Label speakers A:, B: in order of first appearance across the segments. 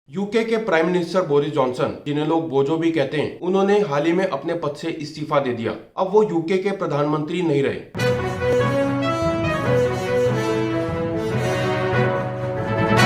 A: UK के prime minister Boris Johnson, जिन्हें लोग बोजो भी कहते हैं, उन्होंने हाल ही में अपने पद से इस्तीफा दे दिया। अब वो यूके के प्रधानमंत्री नहीं रहे।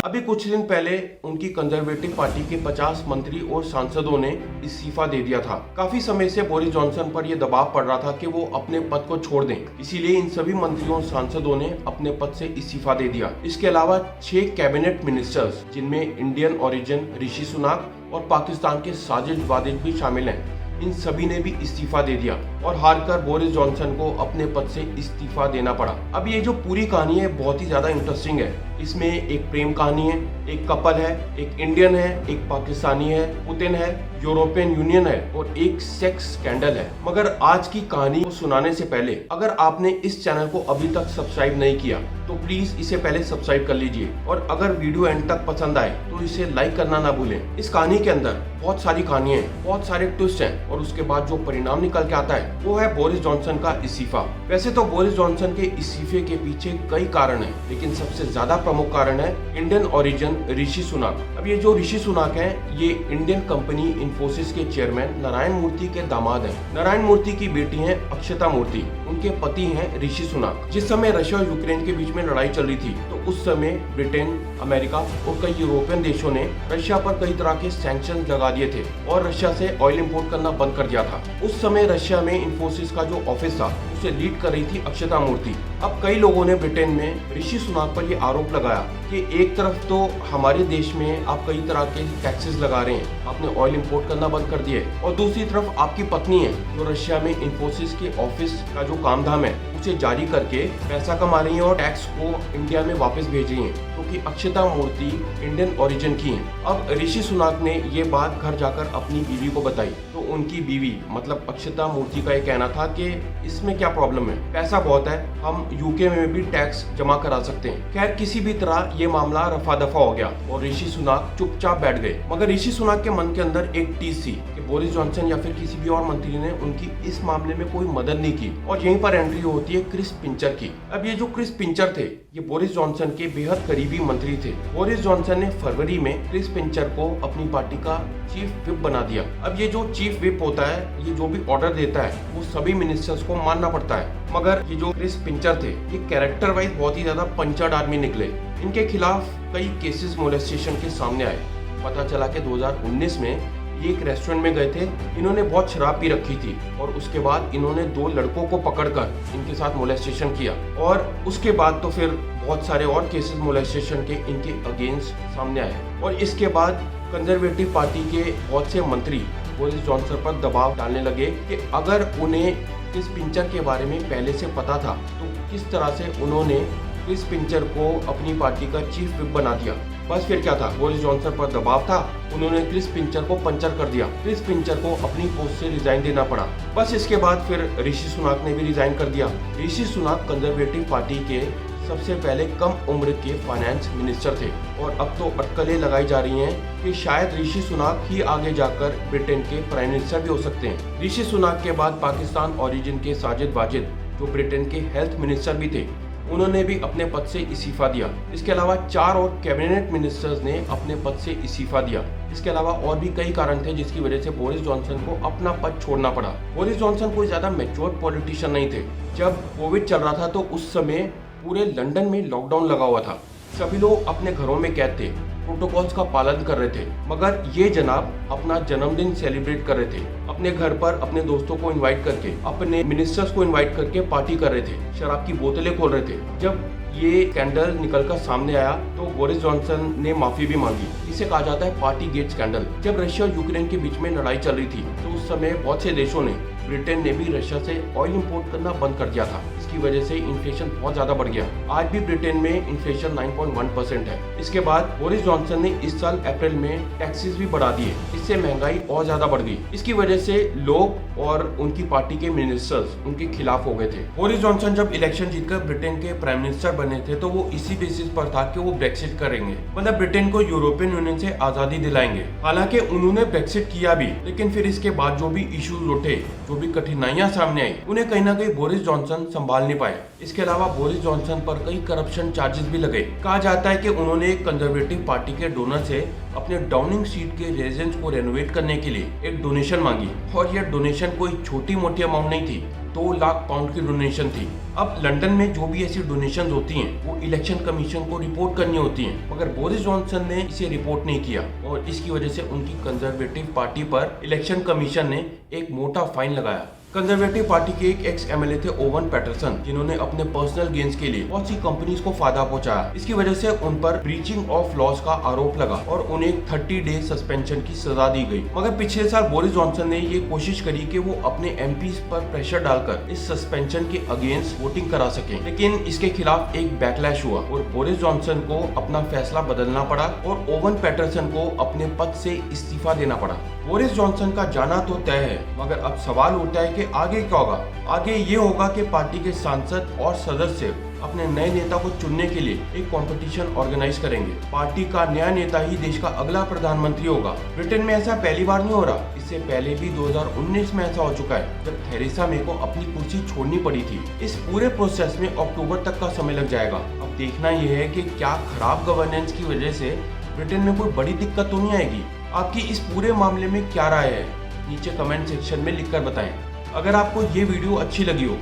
A: अभी कुछ दिन पहले उनकी कंजर्वेटिव पार्टी के 50 मंत्री और सांसदों ने इस्तीफा दे दिया था। काफी समय से बोरिस जॉनसन पर यह दबाव पड़ रहा था कि वो अपने पद को छोड़ दें, इसीलिए इन सभी मंत्रियों और सांसदों ने अपने पद से इस्तीफा दे दिया। इसके अलावा 6 कैबिनेट मिनिस्टर्स, जिनमें इंडियन ओरिजिन ऋषि सुनाक और पाकिस्तान के साजिद वाजिद भी शामिल हैं, इन सभी ने भी इस्तीफा दे दिया और हारकर बोरिस जॉनसन को अपने पद से इस्तीफा देना पड़ा। अब ये जो पूरी कहानी है बहुत ही ज्यादा इंटरेस्टिंग है। इसमें एक प्रेम कहानी है, एक कपल है, एक इंडियन है, एक पाकिस्तानी है, पुतिन है, यूरोपियन यूनियन है और एक सेक्स स्कैंडल है। मगर आज की कहानी को सुनाने से पहले अगर आपने इस चैनल को अभी तक सब्सक्राइब नहीं किया तो प्लीज इसे पहले सब्सक्राइब कर लीजिए और अगर वीडियो एंड तक पसंद आए तो इसे लाइक करना ना भूलें। इस कहानी के अंदर बहुत सारी कहानियां हैं, बहुत सारे ट्विस्ट हैं और उसके बाद जो परिणाम निकल के आता है वो है बोरिस जॉनसन का इस्तीफा। वैसे तो बोरिस जॉनसन के इस्तीफे के पीछे कई कारण हैं, लेकिन सबसे ज्यादा प्रमुख कारण है इंडियन ओरिजिन ऋषि सुनाक। अब ये जो ऋषि सुनाक है, ये इंडियन कंपनी इन्फोसिस के चेयरमैन नारायण मूर्ति के दामाद हैं। नारायण मूर्ति की बेटी है अक्षता मूर्ति, उनके पति हैं ऋषि सुनाक। जिस समय रशिया और यूक्रेन के बीच में लड़ाई चल रही थी तो उस समय ब्रिटेन, अमेरिका और कई यूरोपियन देशों ने रशिया पर कई तरह के सैंक्शन लगा दिए थे और रशिया से ऑयल इंपोर्ट करना बंद कर दिया था। उस समय रशिया में इन्फोसिस का जो ऑफिस था उसे लीड कर रही थी अक्षता मूर्ति। अब कई लोगों ने ब्रिटेन में ऋषि सुनाक पर यह आरोप लगाया कि एक तरफ तो हमारे देश में आप कई तरह के टैक्सेस लगा रहे हैं, आपने ऑयल इंपोर्ट करना बंद कर दिए, और दूसरी तरफ आपकी पत्नी है जो रशिया में इन्फोसिस के ऑफिस का जो काम धाम है उसे जारी करके पैसा कमा रही है और टैक्स को इंडिया में वापस भेज रही है, क्योंकि अक्षता मूर्ति इंडियन ओरिजिन की है। अब ऋषि सुनाक ने ये बात घर जाकर अपनी बीवी को बताई तो उनकी बीवी मतलब अक्षता मूर्ति का ये कहना था कि इसमें क्या प्रॉब्लम है, पैसा बहुत है, हम यूके में भी टैक्स जमा करा सकते हैं। खैर किसी भी तरह ये मामला रफा दफा हो गया और ऋषि सुनाक चुपचाप बैठ गए। मगर ऋषि सुनाक के मन के अंदर एक टीस थी कि बोरिस जॉनसन या फिर किसी भी और मंत्री ने उनकी इस मामले में कोई मदद नहीं की और यहीं पर एंट्री होती है क्रिस पिंचर की। अब ये जो क्रिस पिंचर थे ये बोरिस जॉनसन के बेहद करीबी मंत्री थे। बोरिस जॉनसन ने फरवरी में क्रिस पिंचर को अपनी पार्टी का चीफ विप बना दिया। अब ये जो चीफ विप होता है, ये जो भी ऑर्डर देता है वो सभी मिनिस्टर्स को मानना पड़ता है। मगर ये जो क्रिस पिंचर थे ये कैरेक्टर वाइज बहुत ही ज्यादा पंचर्ड आदमी निकले। इनके खिलाफ कई केसेस मोलेस्टेशन के सामने आए। पता चला कि 2019 में ये एक रेस्टोरेंट में गए थे, इन्होंने बहुत शराब पी रखी थी और उसके बाद इन्होंने 2 लड़कों को पकड़कर इनके साथ मोलेस्टेशन किया और उसके बाद तो फिर बहुत सारे और केसेस मोलेस्टेशन के इनके अगेंस्ट सामने आए। और इसके बाद कंजर्वेटिव पार्टी के बहुत से मंत्री बोरिस जॉनसन पर दबाव डालने लगे कि अगर उन्हें क्रिस पिंचर के बारे में पहले से पता था तो किस तरह से उन्होंने क्रिस पिंचर को अपनी पार्टी का चीफ विप बना दिया। बस फिर क्या था, बोरिस जॉनसन पर दबाव था, उन्होंने क्रिस पिंचर को पंचर कर दिया। क्रिस पिंचर को अपनी पोस्ट से रिजाइन देना पड़ा। बस इसके बाद फिर ऋषि सुनाक ने भी रिजाइन कर दिया। ऋषि सुनाक कंजर्वेटिव पार्टी के सबसे पहले कम उम्र के फाइनेंस मिनिस्टर थे और अब तो अटकलें लगाई जा रही हैं कि शायद ऋषि सुनाक ही आगे जाकर ब्रिटेन के प्राइम मिनिस्टर भी हो सकते हैं। ऋषि सुनाक के बाद पाकिस्तान ओरिजिन के साजिद वाजिद, जो ब्रिटेन के हेल्थ मिनिस्टर भी थे, उन्होंने भी अपने पद से इस्तीफा दिया। इसके अलावा 4 और कैबिनेट मिनिस्टर्स ने अपने पद से इस्तीफा दिया। इसके अलावा और भी कई कारण थे जिसकी वजह से बोरिस जॉनसन को अपना पद छोड़ना पड़ा। बोरिस जॉनसन कोई ज्यादा मैच्योर पॉलिटिशियन नहीं थे। जब कोविड चल रहा था तो उस समय पूरे लंदन में लॉकडाउन लगा हुआ था, सभी लोग अपने घरों में कैद थे, प्रोटोकॉल्स का पालन कर रहे थे। मगर ये जनाब अपना जन्मदिन सेलिब्रेट कर रहे थे, अपने घर पर अपने दोस्तों को इनवाइट करके, अपने मिनिस्टर्स को इनवाइट करके पार्टी कर रहे थे, शराब की बोतलें खोल रहे थे। जब ये स्कैंडल निकलकर सामने आया तो बोरिस जॉनसन ने माफी भी मांगी। इसे कहा जाता है पार्टी गेट स्कैंडल। जब रशिया और यूक्रेन के बीच में लड़ाई चल रही थी तो उस समय बहुत से देशों ने, ब्रिटेन ने भी रशिया से ऑयल इंपोर्ट करना बंद कर दिया था। इसकी वजह से इन्फ्लेशन बहुत ज्यादा बढ़ गया। आज भी ब्रिटेन में इन्फ्लेशन 9.1% है। इसके बाद बोरिस जॉनसन ने इस साल अप्रैल में टैक्सेस भी बढ़ा दिए, इससे महंगाई और ज्यादा बढ़ गई। इसकी वजह से लोग और उनकी पार्टी के मिनिस्टर्स उनके खिलाफ हो गए थे। बोरिस जॉनसन जब इलेक्शन जीतकर ब्रिटेन के प्राइम मिनिस्टर बने थे तो वो इसी बेसिस पर था कि वो ब्रेक्सिट करेंगे, मतलब ब्रिटेन को यूरोपियन यूनियन से आजादी दिलाएंगे। हालांकि उन्होंने ब्रेक्सिट किया भी, लेकिन फिर इसके बाद जो भी इश्यूज उठे, जो जो भी कठिनाइयां सामने आई उन्हें कहीं ना कहीं बोरिस जॉनसन संभाल नहीं पाए। इसके अलावा बोरिस जॉनसन पर कई करप्शन चार्जेस भी लगे। कहा जाता है कि उन्होंने एक कंजर्वेटिव पार्टी के डोनर से अपने डाउनिंग स्ट्रीट के रेजिडेंस को रेनोवेट करने के लिए एक डोनेशन मांगी और यह डोनेशन कोई छोटी मोटी अमाउंट नहीं थी, 2 लाख पाउंड की डोनेशन थी। अब लंदन में जो भी ऐसी डोनेशन होती हैं वो इलेक्शन कमीशन को रिपोर्ट करनी होती हैं, मगर बोरिस जॉनसन ने इसे रिपोर्ट नहीं किया और इसकी वजह से उनकी कंजर्वेटिव पार्टी पर इलेक्शन कमीशन ने एक मोटा फाइन लगाया। कंजर्वेटिव पार्टी के एक एक्स एमएलए थे ओवन पैटरसन, जिन्होंने अपने पर्सनल गेन्स के लिए बहुत सी कंपनीज को फायदा पहुंचाया। इसकी वजह से उन पर ब्रीचिंग ऑफ लॉज का आरोप लगा और उन्हें 30 डे सस्पेंशन की सजा दी गई। मगर पिछले साल बोरिस जॉनसन ने ये कोशिश करी कि वो अपने एमपीज पर प्रेशर डालकर इस सस्पेंशन के अगेंस्ट वोटिंग करा सके, लेकिन इसके खिलाफ एक बैकलैश हुआ और बोरिस जॉनसन को अपना फैसला बदलना पड़ा और ओवन पैटरसन को अपने पद से इस्तीफा देना पड़ा। बोरिस जॉनसन का जाना तो तय है, मगर अब सवाल उठता है कि आगे क्या होगा। आगे ये होगा कि पार्टी के सांसद और सदस्य अपने नए नेता को चुनने के लिए एक कंपटीशन ऑर्गेनाइज करेंगे। पार्टी का नया नेता ही देश का अगला प्रधानमंत्री होगा। ब्रिटेन में ऐसा पहली बार नहीं हो रहा, इससे पहले भी 2019 में ऐसा हो चुका है जब थेरेसा मे को अपनी कुर्सी छोड़नी पड़ी थी। इस पूरे प्रोसेस में अक्टूबर तक का समय लग जाएगा। अब देखना यह है कि क्या खराब गवर्नेंस की वजह से ब्रिटेन में कोई बड़ी दिक्कत तो नहीं आएगी। आपकी इस पूरे मामले में क्या राय है, नीचे कमेंट सेक्शन में लिखकर बताएं। अगर आपको ये वीडियो अच्छी लगी हो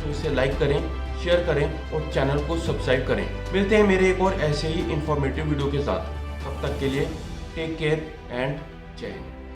A: तो इसे लाइक करें, शेयर करें और चैनल को सब्सक्राइब करें। मिलते हैं मेरे एक और ऐसे ही इंफॉर्मेटिव वीडियो के साथ। तब तक के लिए टेक केयर एंड जय हिंद।